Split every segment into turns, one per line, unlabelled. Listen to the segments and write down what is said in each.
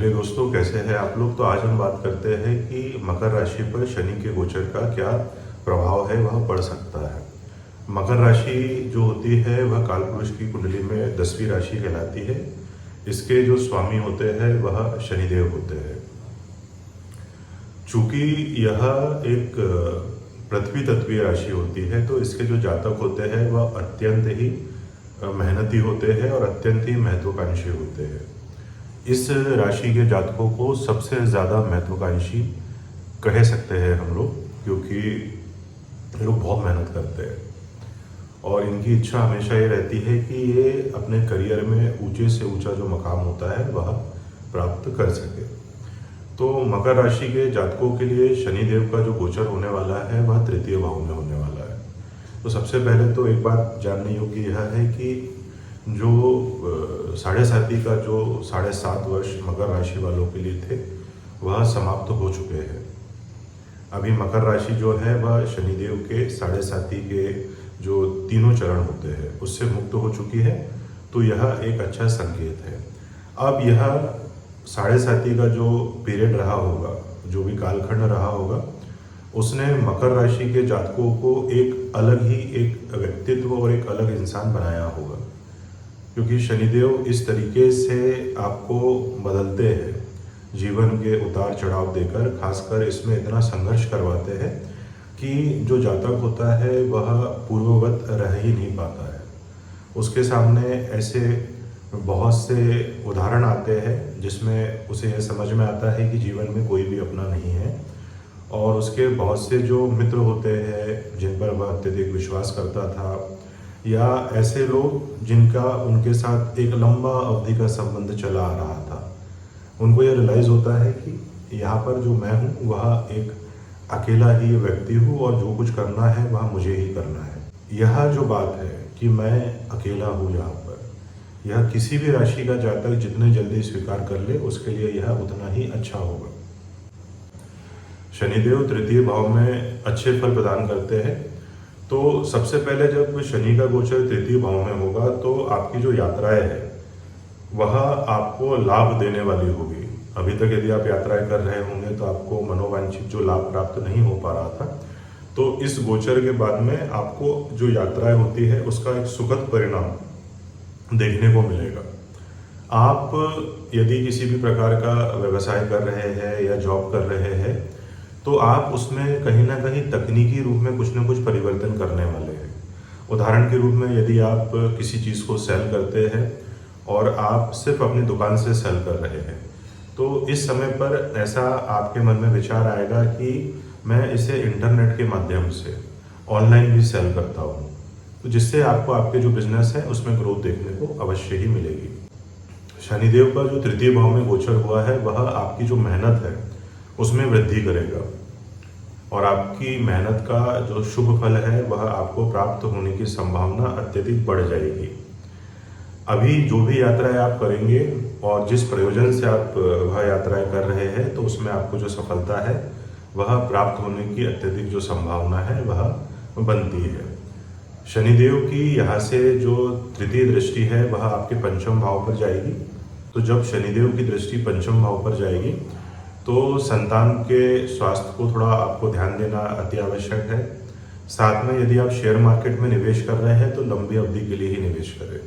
प्रिय दोस्तों, कैसे हैं आप लोग। तो आज हम बात करते हैं कि मकर राशि पर शनि के गोचर का क्या प्रभाव है, वह पड़ सकता है। मकर राशि जो होती है वह कालपुरुष की कुंडली में 10वीं राशि कहलाती है। इसके जो स्वामी होते हैं वह शनिदेव होते हैं। चूंकि यह एक पृथ्वी तत्वीय राशि होती है, तो इसके जो जातक होते हैं वह अत्यंत ही मेहनती होते हैं और अत्यंत ही महत्वाकांक्षी होते हैं। इस राशि के जातकों को सबसे ज़्यादा महत्वाकांक्षी कह सकते हैं हम लोग, क्योंकि ये लोग बहुत मेहनत करते हैं और इनकी इच्छा हमेशा ये रहती है कि ये अपने करियर में ऊंचे से ऊंचा जो मकाम होता है वह प्राप्त कर सके। तो मकर राशि के जातकों के लिए शनिदेव का जो गोचर होने वाला है वह तृतीय भाव में होने वाला है। तो सबसे पहले तो एक बात जानने योग्य यह है कि जो 7.5 का जो 7.5 वर्ष मकर राशि वालों के लिए थे वह समाप्त हो चुके हैं। अभी मकर राशि जो है वह शनिदेव के 7.5 के जो तीनों चरण होते हैं उससे मुक्त हो चुकी है। तो यह एक अच्छा संकेत है। अब यह 7.5 का जो पीरियड रहा होगा, जो भी कालखंड रहा होगा, उसने मकर राशि के जातकों को एक अलग ही एक व्यक्तित्व और एक अलग इंसान बनाया होगा, क्योंकि शनिदेव इस तरीके से आपको बदलते हैं, जीवन के उतार चढ़ाव देकर, खासकर इसमें इतना संघर्ष करवाते हैं कि जो जातक होता है वह पूर्ववत रह ही नहीं पाता है। उसके सामने ऐसे बहुत से उदाहरण आते हैं जिसमें उसे यह समझ में आता है कि जीवन में कोई भी अपना नहीं है, और उसके बहुत से जो मित्र होते हैं जिन पर वह अत्यधिक विश्वास करता था, या ऐसे लोग जिनका उनके साथ एक लंबा अवधि का संबंध चला आ रहा था, उनको यह रियलाइज़ होता है कि यहाँ पर जो मैं हूँ वह एक अकेला ही व्यक्ति हूँ और जो कुछ करना है वह मुझे ही करना है। यह जो बात है कि मैं अकेला हूँ यहाँ पर, यह किसी भी राशि का जातक जितने जल्दी स्वीकार कर ले उसके लिए यह उतना ही अच्छा होगा। शनिदेव तृतीय भाव में अच्छे फल प्रदान करते हैं। तो सबसे पहले जब शनि का गोचर तृतीय भाव में होगा तो आपकी जो यात्राएं है वह आपको लाभ देने वाली होगी। अभी तक यदि आप यात्राएं कर रहे होंगे तो आपको मनोवांछित जो लाभ प्राप्त नहीं हो पा रहा था, तो इस गोचर के बाद में आपको जो यात्राएं होती है उसका एक सुखद परिणाम देखने को मिलेगा। आप यदि किसी भी प्रकार का व्यवसाय कर रहे हैं या जॉब कर रहे हैं तो आप उसमें कहीं ना कहीं तकनीकी रूप में कुछ न कुछ परिवर्तन करने वाले हैं। उदाहरण के रूप में यदि आप किसी चीज़ को सेल करते हैं और आप सिर्फ अपनी दुकान से सेल कर रहे हैं, तो इस समय पर ऐसा आपके मन में विचार आएगा कि मैं इसे इंटरनेट के माध्यम से ऑनलाइन भी सेल करता हूँ, तो जिससे आपको आपके जो बिजनेस है उसमें ग्रोथ देखने को अवश्य ही मिलेगी। शनिदेव का जो तृतीय भाव में गोचर हुआ है वह आपकी जो मेहनत है उसमें वृद्धि करेगा और आपकी मेहनत का जो शुभ फल है वह आपको प्राप्त होने की संभावना अत्यधिक बढ़ जाएगी। अभी जो भी यात्राएं आप करेंगे और जिस प्रयोजन से आप वह यात्राएं कर रहे हैं, तो उसमें आपको जो सफलता है वह प्राप्त होने की अत्यधिक जो संभावना है वह बनती है। शनिदेव की यहाँ से जो तृतीय दृष्टि है वह आपके पंचम भाव पर जाएगी। तो जब शनिदेव की दृष्टि पंचम भाव पर जाएगी तो संतान के स्वास्थ्य को थोड़ा आपको ध्यान देना अति आवश्यक है। साथ में यदि आप शेयर मार्केट में निवेश कर रहे हैं तो लंबी अवधि के लिए ही निवेश करें।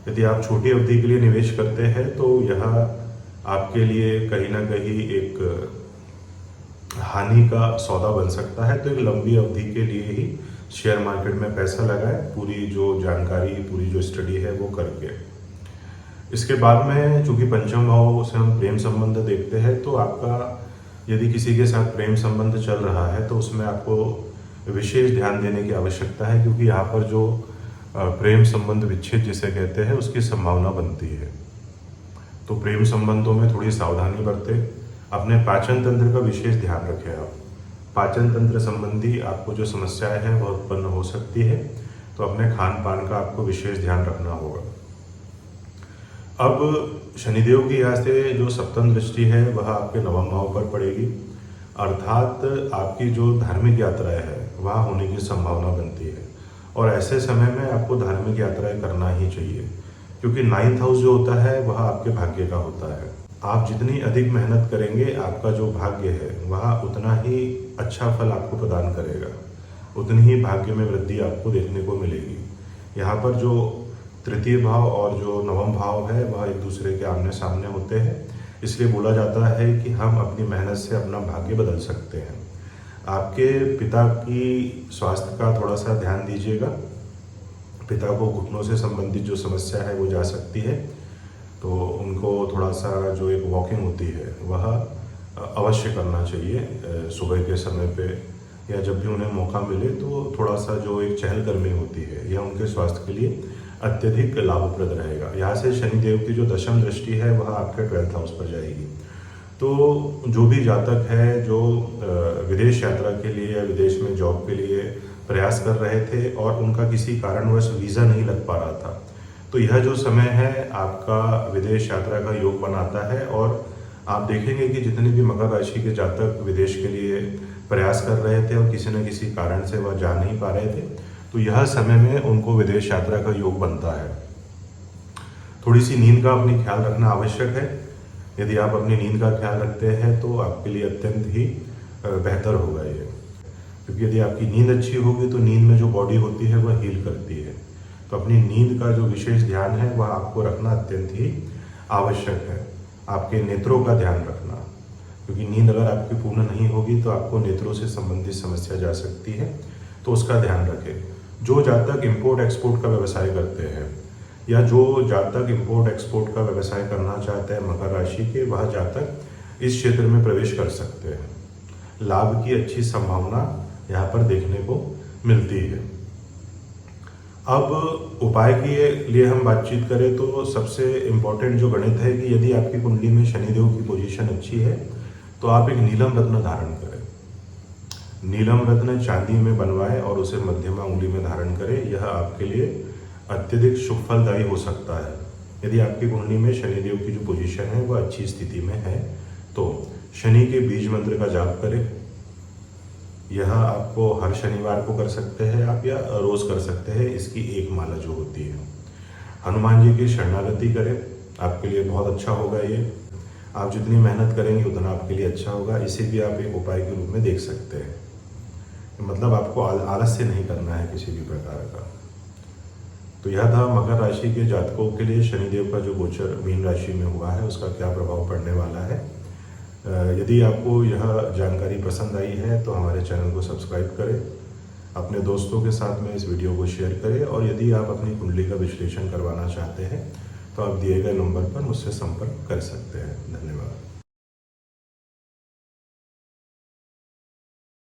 यदि आप छोटी अवधि के लिए निवेश करते हैं तो यह आपके लिए कहीं ना कहीं एक हानि का सौदा बन सकता है। तो एक लंबी अवधि के लिए ही शेयर मार्केट में पैसा लगाएं, पूरी जो जानकारी, पूरी जो स्टडी है वो करके। इसके बाद में चूंकि पंचम भाव से हम प्रेम संबंध देखते हैं, तो आपका यदि किसी के साथ प्रेम संबंध चल रहा है तो उसमें आपको विशेष ध्यान देने की आवश्यकता है, क्योंकि यहाँ पर जो प्रेम संबंध विच्छेद जिसे कहते हैं उसकी संभावना बनती है। तो प्रेम संबंधों में थोड़ी सावधानी बरतें। अपने पाचन तंत्र का विशेष ध्यान रखें। आप पाचन तंत्र संबंधी आपको जो समस्याएं हैं वह उत्पन्न हो सकती है, तो अपने खान पान का आपको विशेष ध्यान रखना होगा। अब शनिदेव की यहाँ से जो सप्तम दृष्टि है वह आपके नवम भाव पर पड़ेगी, अर्थात आपकी जो धार्मिक यात्राएं है वह होने की संभावना बनती है। और ऐसे समय में आपको धार्मिक यात्राएं करना ही चाहिए, क्योंकि 9th हाउस जो होता है वह आपके भाग्य का होता है। आप जितनी अधिक मेहनत करेंगे आपका जो भाग्य है वह उतना ही अच्छा फल आपको प्रदान करेगा, उतनी ही भाग्य में वृद्धि आपको देखने को मिलेगी। यहाँ पर जो तृतीय भाव और जो नवम भाव है वह एक दूसरे के आमने सामने होते हैं, इसलिए बोला जाता है कि हम अपनी मेहनत से अपना भाग्य बदल सकते हैं। आपके पिता की स्वास्थ्य का थोड़ा सा ध्यान दीजिएगा। पिता को घुटनों से संबंधित जो समस्या है वो जा सकती है, तो उनको थोड़ा सा जो एक वॉकिंग होती है वह अवश्य करना चाहिए सुबह के समय पे, या जब भी उन्हें मौका मिले तो थोड़ा सा जो एक चहलकदमी होती है यह उनके स्वास्थ्य के लिए अत्यधिक लाभप्रद रहेगा। यहाँ से शनिदेव की जो दशम दृष्टि है वह आपके 12th हाउस पर जाएगी। तो जो भी जातक है जो विदेश यात्रा के लिए या विदेश में जॉब के लिए प्रयास कर रहे थे और उनका किसी कारणवश वीज़ा नहीं लग पा रहा था, तो यह जो समय है आपका विदेश यात्रा का योग बनाता है। और आप देखेंगे कि जितने भी मकर राशि के जातक विदेश के लिए प्रयास कर रहे थे और किसी न किसी कारण से वह जा नहीं पा रहे थे, तो यह समय में उनको विदेश यात्रा का योग बनता है। थोड़ी सी नींद का अपनी ख्याल रखना आवश्यक है। यदि आप अपनी नींद का ख्याल रखते हैं तो आपके लिए अत्यंत ही बेहतर होगा ये, क्योंकि यदि आपकी नींद अच्छी होगी तो नींद में जो बॉडी होती है वह हील करती है। तो अपनी नींद का जो विशेष ध्यान है वह आपको रखना अत्यंत ही आवश्यक है। आपके नेत्रों का ध्यान रखना, क्योंकि नींद अगर आपकी पूर्ण नहीं होगी तो आपको नेत्रों से संबंधित समस्या जा सकती है, तो उसका ध्यान रखें। जो जातक इंपोर्ट एक्सपोर्ट का व्यवसाय करते हैं या जो जातक इंपोर्ट एक्सपोर्ट का व्यवसाय करना चाहते हैं मकर राशि के, वह जातक इस क्षेत्र में प्रवेश कर सकते हैं। लाभ की अच्छी संभावना यहाँ पर देखने को मिलती है। अब उपाय के लिए हम बातचीत करें तो सबसे इम्पोर्टेंट जो गणित है कि यदि आपकी कुंडली में शनिदेव की पोजीशन अच्छी है तो आप एक नीलम रत्न धारण करें। नीलम रत्न चांदी में बनवाएं और उसे मध्यमा उंगली में धारण करें। यह आपके लिए अत्यधिक शुभ फलदायी हो सकता है। यदि आपकी कुंडली में शनिदेव की जो पोजीशन है वह अच्छी स्थिति में है तो शनि के बीज मंत्र का जाप करें। यह आपको हर शनिवार को कर सकते हैं आप, या रोज कर सकते हैं। इसकी एक माला जो होती है, हनुमान जी की शरणागति करें, आपके लिए बहुत अच्छा होगा ये। आप जितनी मेहनत करेंगे उतना आपके लिए अच्छा होगा। इसे भी आप एक उपाय के रूप में देख सकते हैं। मतलब आपको आलस्य नहीं करना है किसी भी प्रकार का। तो यह था मकर राशि के जातकों के लिए शनिदेव का जो गोचर मीन राशि में हुआ है उसका क्या प्रभाव पड़ने वाला है। यदि आपको यह जानकारी पसंद आई है तो हमारे चैनल को सब्सक्राइब करें, अपने दोस्तों के साथ में इस वीडियो को शेयर करें, और यदि आप अपनी कुंडली का विश्लेषण करवाना चाहते हैं तो आप दिए गए नंबर पर मुझसे संपर्क कर सकते हैं। धन्यवाद।